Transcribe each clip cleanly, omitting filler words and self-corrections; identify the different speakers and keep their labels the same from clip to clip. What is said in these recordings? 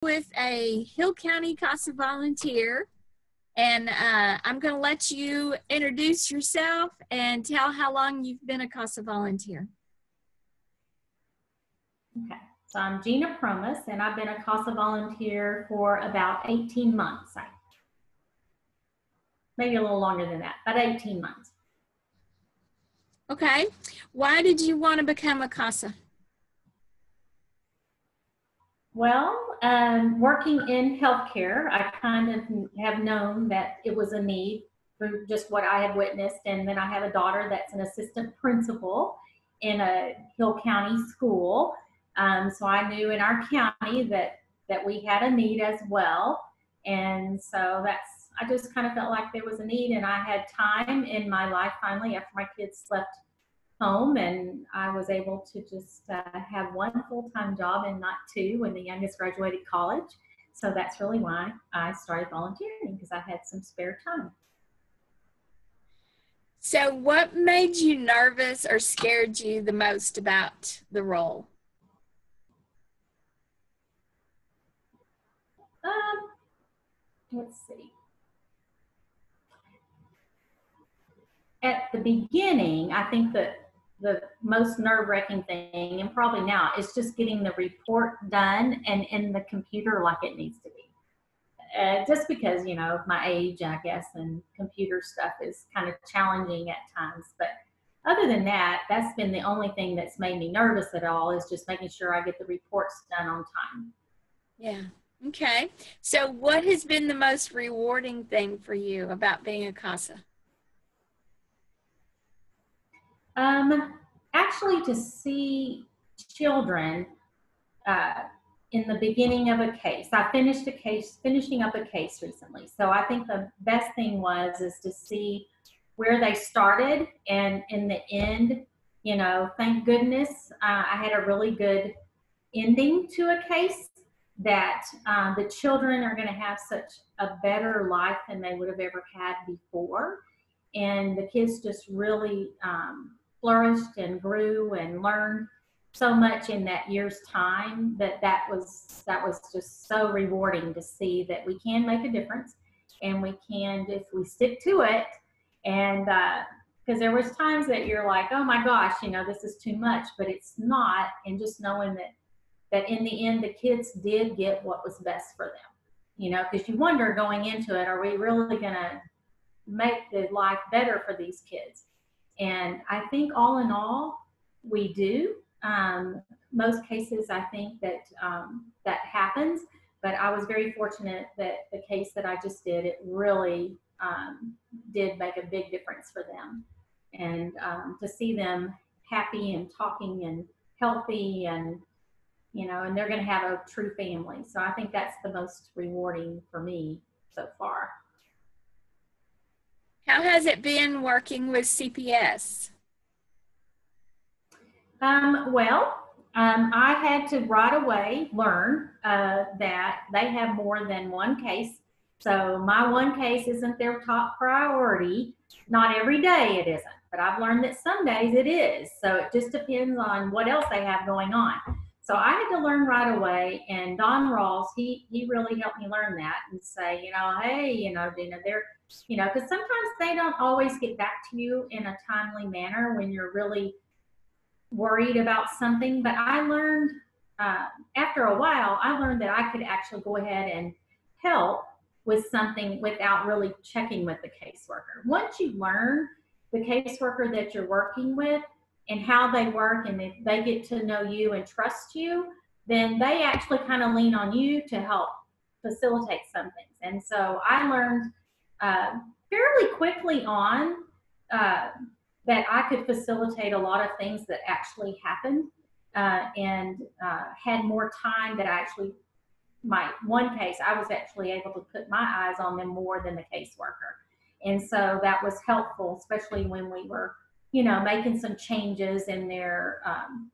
Speaker 1: With a Hill County CASA volunteer, and I'm going to let you introduce yourself and tell how long you've been a CASA volunteer.
Speaker 2: Okay, so I'm Gina Promes, and I've been a CASA volunteer for about 18 months. Maybe a little longer than that, but 18 months.
Speaker 1: Okay, why did you want to become a CASA?
Speaker 2: Well, working in healthcare, I kind of have known that it was a need for just what I had witnessed. And then I have a daughter that's an assistant principal in a Hill County school. So I knew in our county that we had a need as well. And so I just kind of felt like there was a need, and I had time in my life finally after my kids left home, and I was able to just have one full-time job and not two when the youngest graduated college. So that's really why I started volunteering, because I had some spare time.
Speaker 1: So what made you nervous or scared you the most about the role?
Speaker 2: Let's see. At the beginning, I think that the most nerve-wracking thing, and probably now, is just getting the report done and in the computer like it needs to be. Just because, you know, of my age, I guess, and computer stuff is kind of challenging at times. But other than that, that's been the only thing that's made me nervous at all, is just making sure I get the reports done on time.
Speaker 1: Yeah. Okay. So what has been the most rewarding thing for you about being a CASA?
Speaker 2: Actually, to see children in the beginning of a case. I finished finishing up a case recently. So I think the best thing is to see where they started, and in the end, you know, thank goodness I had a really good ending to a case, that the children are going to have such a better life than they would have ever had before. And the kids just really flourished and grew and learned so much in that year's time, that was just so rewarding to see that we can make a difference, and we can, if we stick to it. And because there was times that you're like, oh my gosh, you know, this is too much, but it's not. And just knowing that in the end, the kids did get what was best for them, you know, because you wonder going into it, are we really going to make the life better for these kids? And I think all in all, we do. Most cases, I think that that happens, but I was very fortunate that the case that I just did, it really did make a big difference for them. And to see them happy and talking and healthy, and, you know, and they're going to have a true family. So I think that's the most rewarding for me so far.
Speaker 1: How has it been working with CPS?
Speaker 2: I had to right away learn that they have more than one case. So my one case isn't their top priority. Not every day it isn't, but I've learned that some days it is. So it just depends on what else they have going on. So I had to learn right away, and Don Rawls, he really helped me learn that, and say, you know, hey, you know, Gina, they're, you know, because sometimes they don't always get back to you in a timely manner when you're really worried about something. But I learned after a while, I learned that I could actually go ahead and help with something without really checking with the caseworker. Once you learn the caseworker that you're working with and how they work, and if they get to know you and trust you, then they actually kind of lean on you to help facilitate some things. And so I learned fairly quickly on that I could facilitate a lot of things that actually happened, and had more time. That I actually, my one case, I was actually able to put my eyes on them more than the caseworker. And so that was helpful, especially when we were, you know, making some changes in their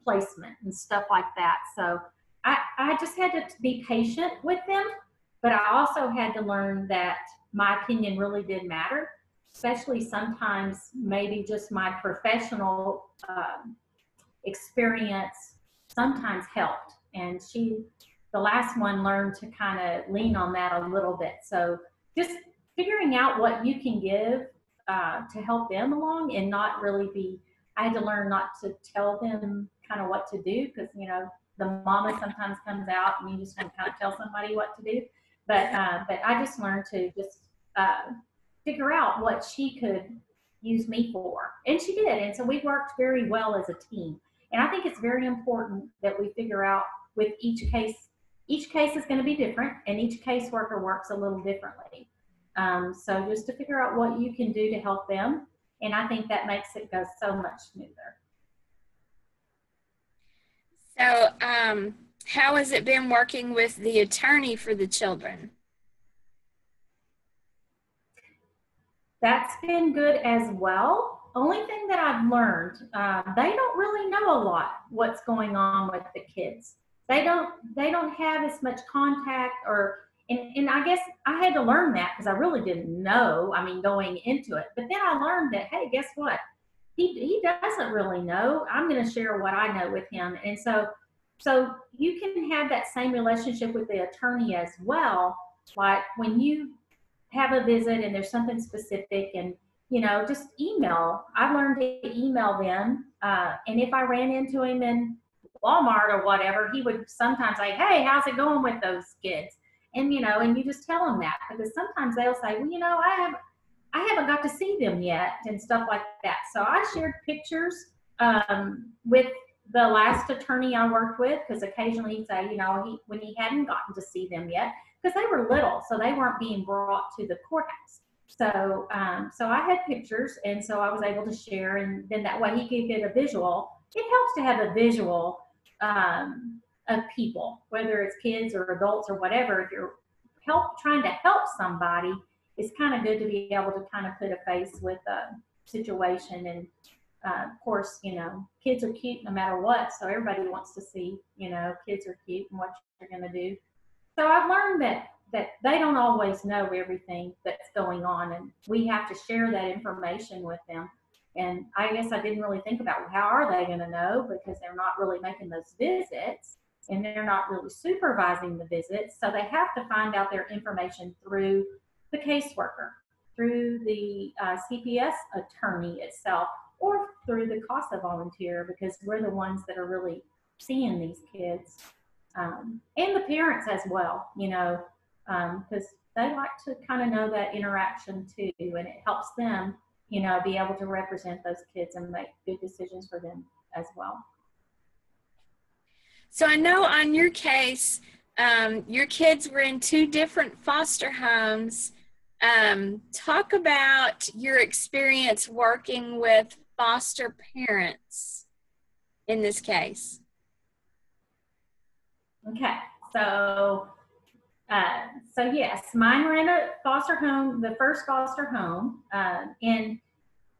Speaker 2: placement and stuff like that. So I just had to be patient with them, but I also had to learn that my opinion really did matter, especially sometimes maybe just my professional experience sometimes helped. And the last one learned to kind of lean on that a little bit. So just figuring out what you can give to help them along and not really be, I had to learn not to tell them kind of what to do because, you know, the mama sometimes comes out and you just want to kind of tell somebody what to do. But I just learned to just figure out what she could use me for. And she did. And so we worked very well as a team. And I think it's very important that we figure out with each case is going to be different and each caseworker works a little differently. So just to figure out what you can do to help them. And I think that makes it go so much smoother.
Speaker 1: So, how has it been working with the attorney for the children?
Speaker 2: That's been good as well. Only thing that I've learned, they don't really know a lot what's going on with the kids. They don't have as much contact and I guess I had to learn that because I really didn't know, I mean, going into it. But then I learned that, hey, guess what? He doesn't really know. I'm going to share what I know with him. And so you can have that same relationship with the attorney as well. Like when you have a visit and there's something specific and, you know, just email. I've learned to email them. And if I ran into him in Walmart or whatever, he would sometimes say, hey, how's it going with those kids? And, you know, and you just tell them that because sometimes they'll say, well, you know, I haven't got to see them yet and stuff like that. So I shared pictures with the last attorney I worked with because occasionally he'd say, you know, when he hadn't gotten to see them yet because they were little, so they weren't being brought to the courthouse. So so I had pictures, and so I was able to share, and then that way he could get a visual. It helps to have a visual of people, whether it's kids or adults or whatever. If you're trying to help somebody, it's kind of good to be able to kind of put a face with a situation. And of course, you know, kids are cute no matter what, so everybody wants to see, you know, kids are cute and what you're going to do. So I've learned that they don't always know everything that's going on, and we have to share that information with them. And I guess I didn't really think about, well, how are they going to know, because they're not really making those visits and they're not really supervising the visits. So they have to find out their information through the caseworker, through the CPS attorney itself, or through the CASA volunteer, because we're the ones that are really seeing these kids. And the parents as well, you know, because they like to kind of know that interaction too, and it helps them, you know, be able to represent those kids and make good decisions for them as well.
Speaker 1: So I know on your case, your kids were in 2 different foster homes. Talk about your experience working with foster parents in this case.
Speaker 2: Okay, so yes, mine were in a foster home, the first foster home, and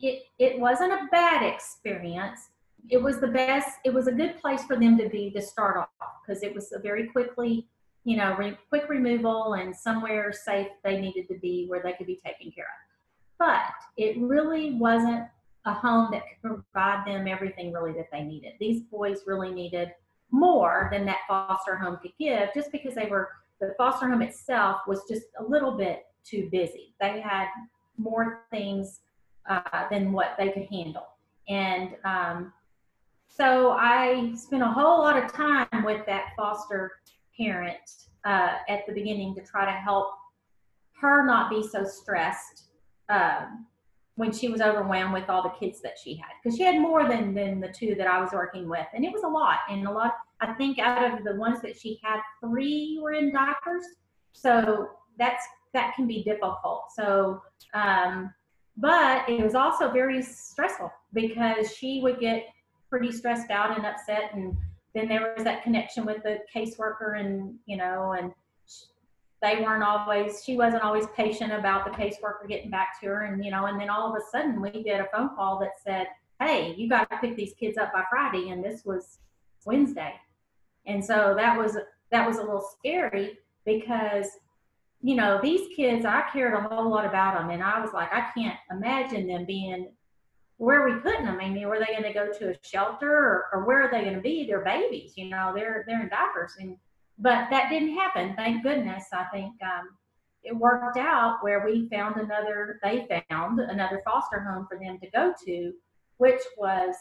Speaker 2: it wasn't a bad experience. It was the best. It was a good place for them to be to start off because it was a very quickly, you know, quick removal and somewhere safe they needed to be where they could be taken care of. But it really wasn't a home that could provide them everything really that they needed. These boys really needed more than that foster home could give, just because the foster home itself was just a little bit too busy. They had more things than what they could handle. And so I spent a whole lot of time with that foster parent at the beginning to try to help her not be so stressed when she was overwhelmed with all the kids that she had, because she had more than the 2 that I was working with, and it was a lot. And I think out of the ones that she had, 3 were in diapers, so that can be difficult. So but it was also very stressful because she would get pretty stressed out and upset, and then there was that connection with the caseworker, and you know, and she wasn't always patient about the caseworker getting back to her, and you know, and then all of a sudden we get a phone call that said, hey, you got to pick these kids up by Friday, and this was Wednesday. And so that was a little scary because, you know, these kids, I cared a whole lot about them, and I was like, I can't imagine them being, where are we putting them? I mean, were they going to go to a shelter, or where are they going to be? They're babies, you know, they're in diapers. And But that didn't happen. Thank goodness. I think it worked out where they found another foster home for them to go to, which was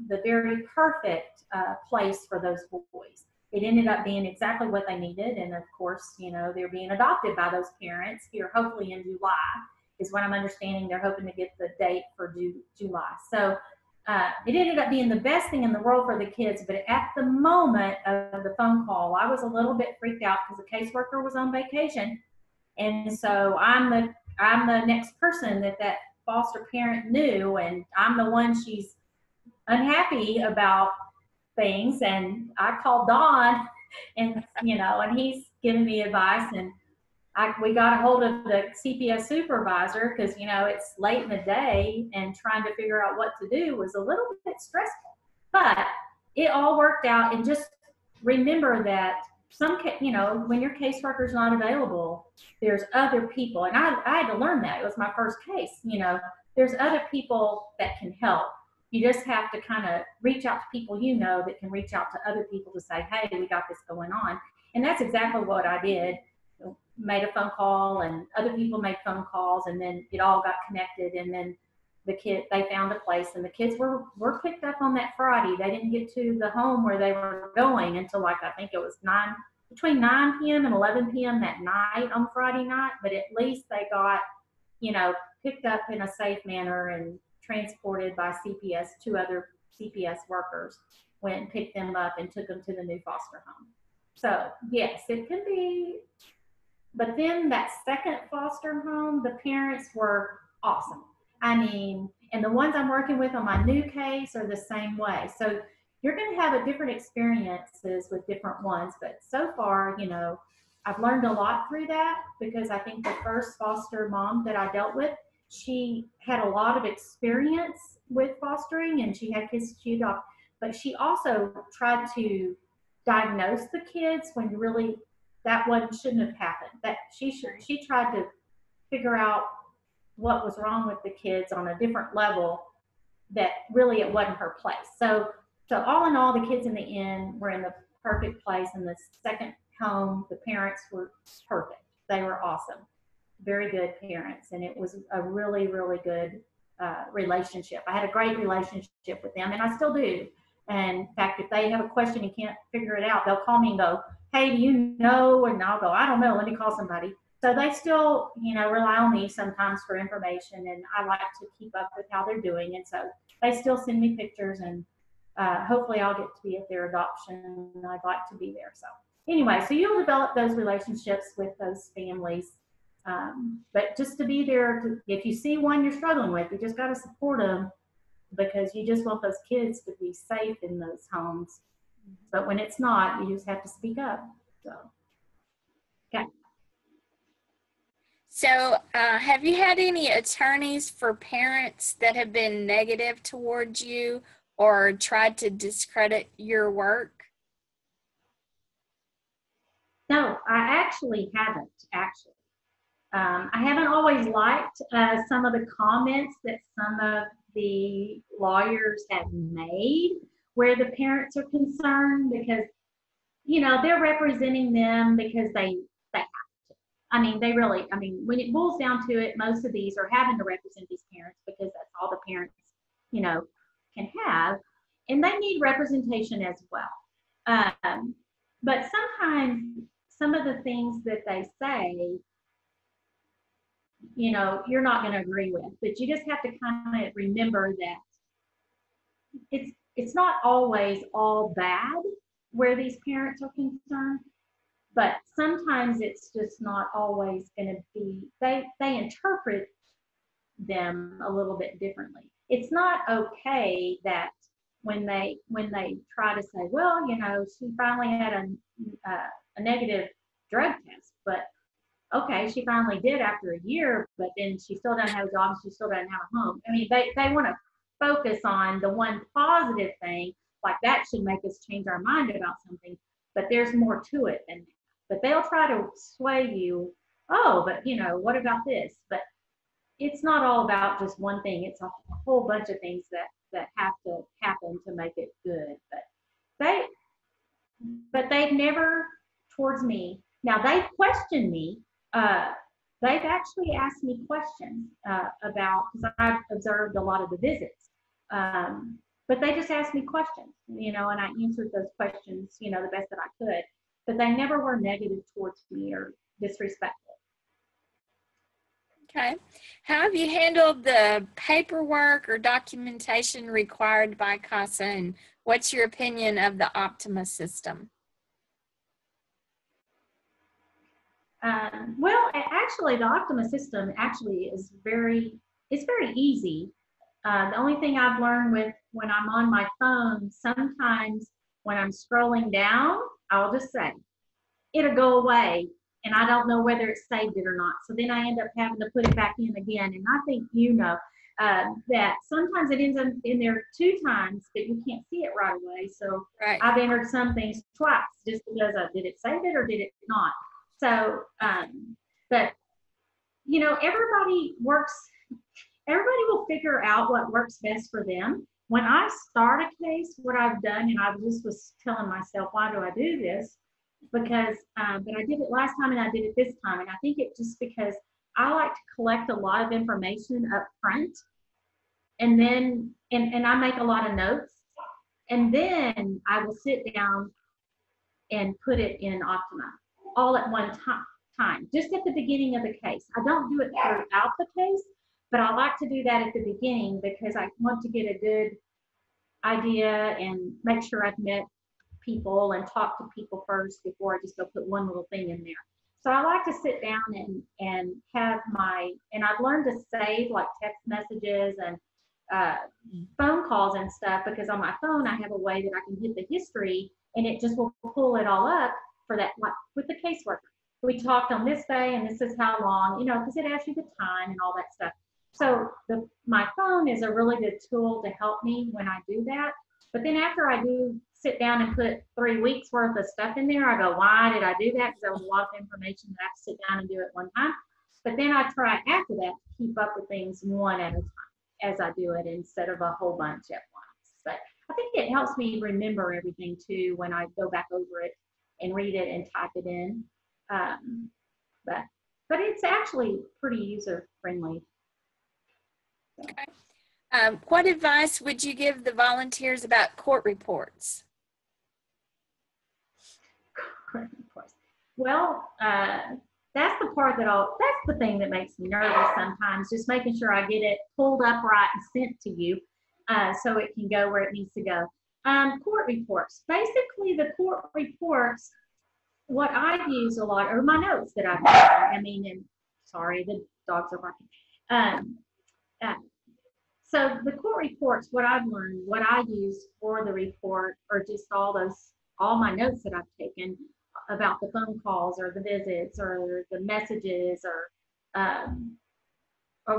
Speaker 2: the very perfect place for those boys. It ended up being exactly what they needed. And of course, they're being adopted by those parents here, hopefully in July, is what I'm understanding. They're hoping to get the date for July. So it ended up being the best thing in the world for the kids. But at the moment of the phone call, I was a little bit freaked out because the caseworker was on vacation, and so I'm the next person that foster parent knew, and I'm the one she's unhappy about things. And I called Don, and he's giving me advice, and we got a hold of the CPS supervisor because it's late in the day, and trying to figure out what to do was a little bit stressful. But it all worked out. And just remember that when your caseworker's not available, there's other people. And I had to learn that. It was my first case. There's other people that can help. You just have to kind of reach out to people that can reach out to other people to say, hey, we got this going on. And that's exactly what I did. Made a phone call, and other people made phone calls, and then it all got connected. And then they found a place, and the kids were picked up on that Friday. They didn't get to the home where they were going until I think it was between 9 p.m. and 11 p.m. that night on Friday night. But at least they got picked up in a safe manner and transported by CPS. Two other CPS workers went and picked them up and took them to the new foster home. So yes, it can be. But then that second foster home, the parents were awesome. And the ones I'm working with on my new case are the same way. So you're going to have a different experiences with different ones. But so far, I've learned a lot through that, because I think the first foster mom that I dealt with, she had a lot of experience with fostering, and she had kids she adopted. But she also tried to diagnose the kids when really that one shouldn't have happened. That she tried to figure out what was wrong with the kids on a different level, that really it wasn't her place. So all in all, the kids in the end were in the perfect place. In the second home, the parents were perfect. They were awesome. Very good parents. And it was a really, really good relationship. I had a great relationship with them, and I still do. And in fact, if they have a question and can't figure it out, they'll call me and go, hey, do you know? And I'll go, I don't know, let me call somebody. So they still, rely on me sometimes for information, and I like to keep up with how they're doing. And so they still send me pictures, and hopefully I'll get to be at their adoption. I'd like to be there. So anyway, so you'll develop those relationships with those families. But just to be there, if you see one you're struggling with, you just got to support them, because you just want those kids to be safe in those homes. But when it's not, you just have to speak up. So, okay.
Speaker 1: So, have you had any attorneys for parents that have been negative towards you or tried to discredit your work?
Speaker 2: No, I actually haven't. I haven't always liked some of the comments that some of the lawyers have made where the parents are concerned, because they're representing them because they have to. When it boils down to it, most of these are having to represent these parents because that's all the parents can have, and they need representation as well. But sometimes some of the things that they say, you're not going to agree with, but you just have to kind of remember that it's not always all bad where these parents are concerned, but sometimes it's just not always going to be, they interpret them a little bit differently. It's not okay that when they try to say, well, she finally had a negative drug test, but okay, she finally did after a year, but then she still doesn't have a job, she still doesn't have a home. They want to focus on the one positive thing, like that should make us change our mind about something, but there's more to it than that. But they'll try to sway you, oh, but what about this? But it's not all about just one thing. It's a whole bunch of things that have to happen to make it good. But they've never towards me. Now they question me. They've actually asked me questions about, because I've observed a lot of the visits. But they just asked me questions, and I answered those questions, the best that I could. But they never were negative towards me or disrespectful.
Speaker 1: Okay. How have you handled the paperwork or documentation required by CASA, and what's your opinion of the Optima system?
Speaker 2: Well, actually, the Optima system actually is it's very easy. The only thing I've learned when I'm on my phone, sometimes when I'm scrolling down, I'll just say, it'll go away, and I don't know whether it saved it or not. So then I end up having to put it back in again. And I think that sometimes it ends up in there 2 times, but you can't see it right away. So
Speaker 1: right.
Speaker 2: I've entered some things twice just because did it save it or did it not? So, but everybody will figure out what works best for them. When I start a case, what I've done, and I just was telling myself, why do I do this? Because, but I did it last time and I did it this time. And I think it's just because I like to collect a lot of information up front, and then, and I make a lot of notes, and then I will sit down and put it in Optima all at one time, just at the beginning of the case. I don't do it throughout the case, but I like to do that at the beginning because I want to get a good idea and make sure I've met people and talk to people first before I just go put one little thing in there. So I like to sit down and have and I've learned to save like text messages and phone calls and stuff, because on my phone I have a way that I can hit the history and it just will pull it all up for that, like with the caseworker. We talked on this day and this is how long, because it asks you the time and all that stuff. So my phone is a really good tool to help me when I do that. But then after I do sit down and put 3 weeks worth of stuff in there, I go, why did I do that? Because there was a lot of information that I have to sit down and do at one time. But then I try after that to keep up with things one at a time as I do it, instead of a whole bunch at once. But I think it helps me remember everything too when I go back over it and read it and type it in. But it's actually pretty user friendly. So.
Speaker 1: Okay. What advice would you give the volunteers about court reports?
Speaker 2: Court reports. Well, that's the thing that makes me nervous sometimes, just making sure I get it pulled up right and sent to you so it can go where it needs to go. Court reports. Basically, the court reports, what I use a lot are my notes that I've done. Sorry, the dogs are barking. So the court reports, what I've learned, what I use for the report are just all my notes that I've taken about the phone calls or the visits or the messages or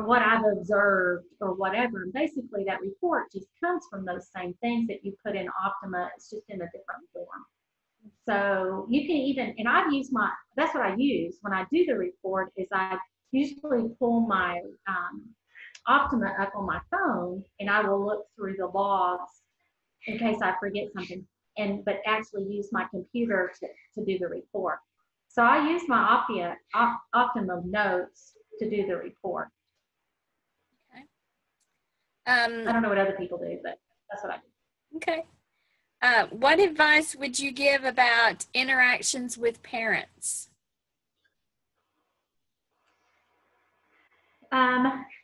Speaker 2: what I've observed or whatever. And basically that report just comes from those same things that you put in Optima. It's just in a different form. So you can even, and that's what I use when I do the report, is I usually pull my Optima up on my phone and I will look through the logs in case I forget something, but actually use my computer to do the report. So I use my Optima notes to do the report.
Speaker 1: Okay.
Speaker 2: I don't know what other people do, but that's what I do.
Speaker 1: Okay. What advice would you give about interactions with parents?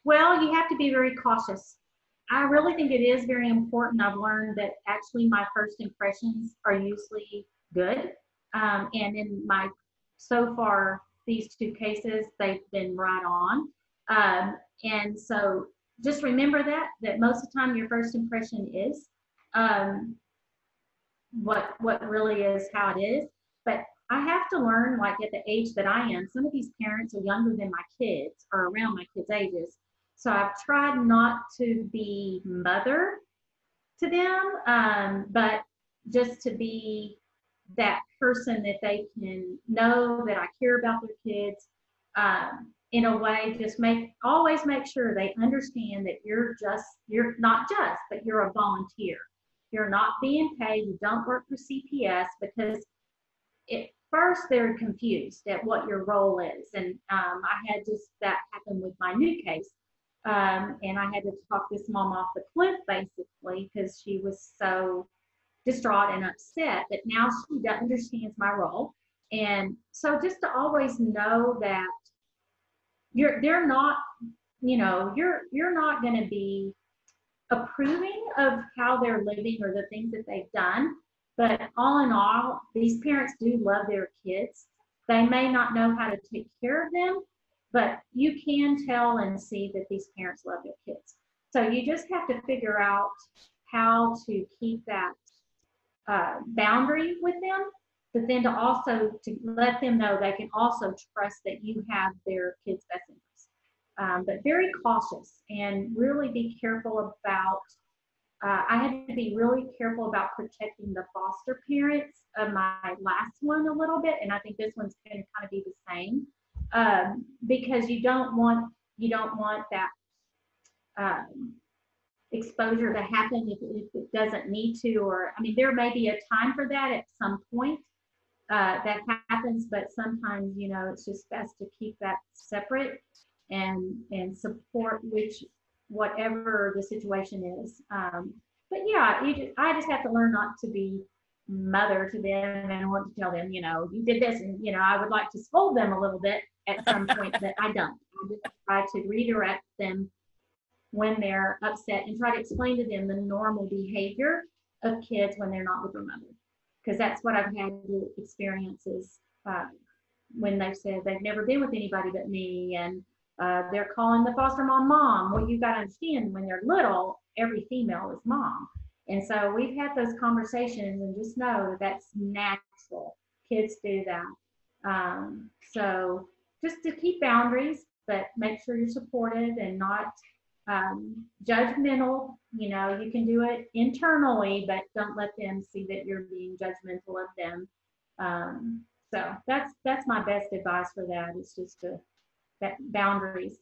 Speaker 2: Well, you have to be very cautious. I really think it is very important. I've learned that actually my first impressions are usually good. And in so far, these 2 cases, they've been right on. And so just remember that most of the time your first impression is what really is how it is. But I have to learn, like at the age that I am, some of these parents are younger than my kids or around my kids' ages. So I've tried not to be mother to them, but just to be that person that they can know that I care about their kids in a way. Always make sure they understand that you're not just, but you're a volunteer. You're not being paid. You don't work for CPS, because first they're confused at what your role is. And I had just that happen with my new case. And I had to talk this mom off the cliff basically because she was so distraught and upset that now she understands my role. And so just to always know that they're not, you're not going to be approving of how they're living or the things that they've done. But all in all, these parents do love their kids. They may not know how to take care of them, but you can tell and see that these parents love their kids. So you just have to figure out how to keep that boundary with them, but then to also to let them know they can also trust that you have their kids' best interests. But very cautious and really be careful about. I had to be really careful about protecting the foster parents of my last one a little bit, and I think this one's going to kind of be the same because you don't want that exposure to happen if it doesn't need to, or I mean, there may be a time for that at some point that happens, but sometimes it's just best to keep that separate and support whatever the situation is. But yeah, I just have to learn not to be mother to them and want to tell them, you did this, and I would like to scold them a little bit at some point, but I don't. I just try to redirect them when they're upset and try to explain to them the normal behavior of kids when they're not with their mother. Because that's what I've had to experience is when they've said they've never been with anybody but me, and they're calling the foster mom. Well, you got to understand when they're little, every female is mom. And so we've had those conversations and just know that that's natural. Kids do that. So just to keep boundaries, but make sure you're supportive and not judgmental. You can do it internally, but don't let them see that you're being judgmental of them. So that's my best advice for that. It's just that boundaries.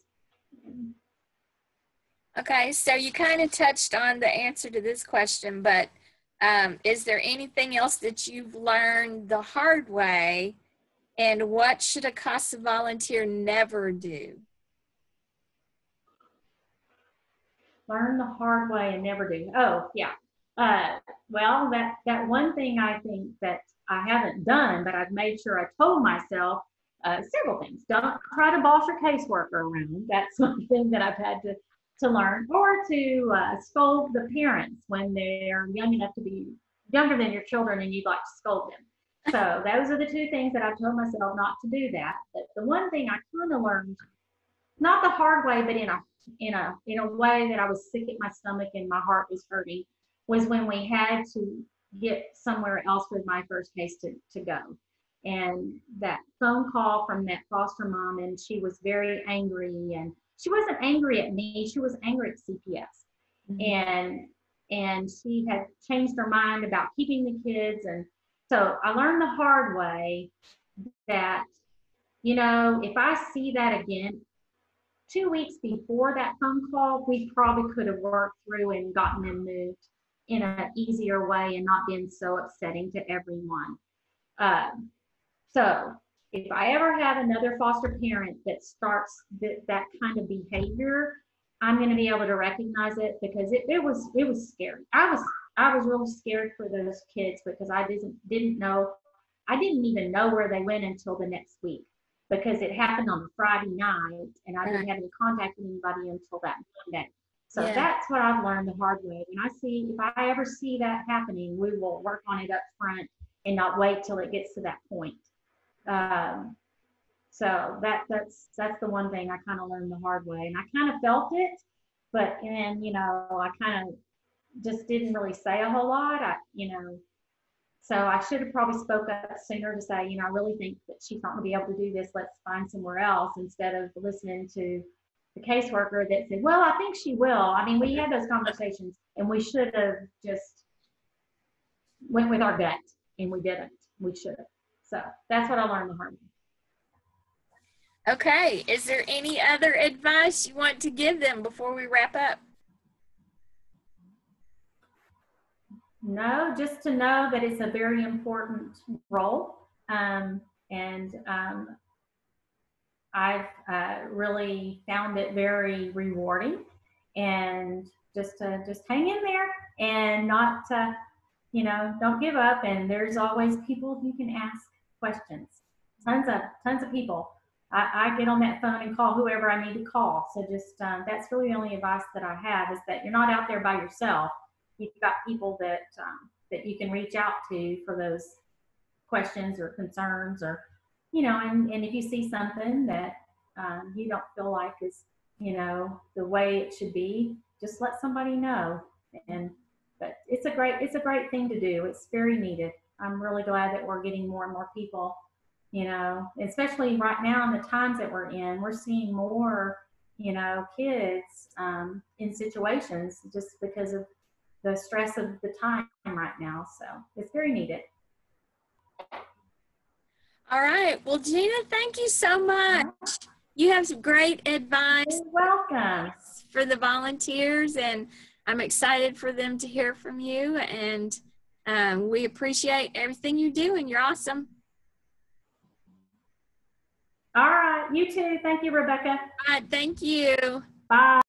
Speaker 1: Okay, so you kind of touched on the answer to this question, but is there anything else that you've learned the hard way, and what should a CASA volunteer never do?
Speaker 2: Learn the hard way and never do. Oh, yeah. Well, that one thing I think that I haven't done, but I've made sure I told myself several things. Don't try to boss your caseworker around. That's one thing that I've had to learn, or to scold the parents when they're young enough to be younger than your children and you'd like to scold them. So those are the two things that I've told myself not to do that. But the one thing I kind of learned, not the hard way, but in a way that I was sick at my stomach and my heart was hurting, was when we had to get somewhere else with my first case to go. And that phone call from that foster mom, and she was very angry, and she wasn't angry at me, she was angry at CPS. Mm-hmm. And she had changed her mind about keeping the kids. And so I learned the hard way that, if I see that again, 2 weeks before that phone call, we probably could have worked through and gotten them moved in an easier way and not been so upsetting to everyone. So if I ever have another foster parent that starts that kind of behavior, I'm going to be able to recognize it, because it was scary. I was really scared for those kids because I didn't know. I didn't even know where they went until the next week, because it happened on a Friday night and I didn't have any contact with anybody until that Monday. So that's what I've learned the hard way. If I ever see that happening, we will work on it up front and not wait till it gets to that point. So that's the one thing I kind of learned the hard way, and I kind of felt it, but then I kind of just didn't really say a whole lot. So I should have probably spoke up sooner to say, I really think that she's not going to be able to do this. Let's find somewhere else, instead of listening to the caseworker that said, well, I think she will. I mean, we had those conversations, and we should have just went with our gut, and we didn't. We should have. So that's what I learned the hard way.
Speaker 1: Okay. Is there any other advice you want to give them before we wrap up?
Speaker 2: No, just to know that it's a very important role. And I've really found it very rewarding, and just hang in there and not don't give up. And there's always people you can ask questions. Tons of people. I get on that phone and call whoever I need to call. So just that's really the only advice that I have, is that you're not out there by yourself. You've got people that you can reach out to for those questions or concerns, or and if you see something that you don't feel like is the way it should be, just let somebody know. And but it's a great thing to do. It's very needed. I'm really glad that we're getting more and more people, especially right now in the times that we're in. We're seeing more kids in situations just because of the stress of the time right now. So it's very needed.
Speaker 1: All right. Well, Gina, thank you so much. You have some great advice.
Speaker 2: You're welcome.
Speaker 1: For the volunteers, and I'm excited for them to hear from you. And we appreciate everything you do, and you're awesome.
Speaker 2: All right. You too. Thank you, Rebecca.
Speaker 1: All right. Thank you.
Speaker 2: Bye.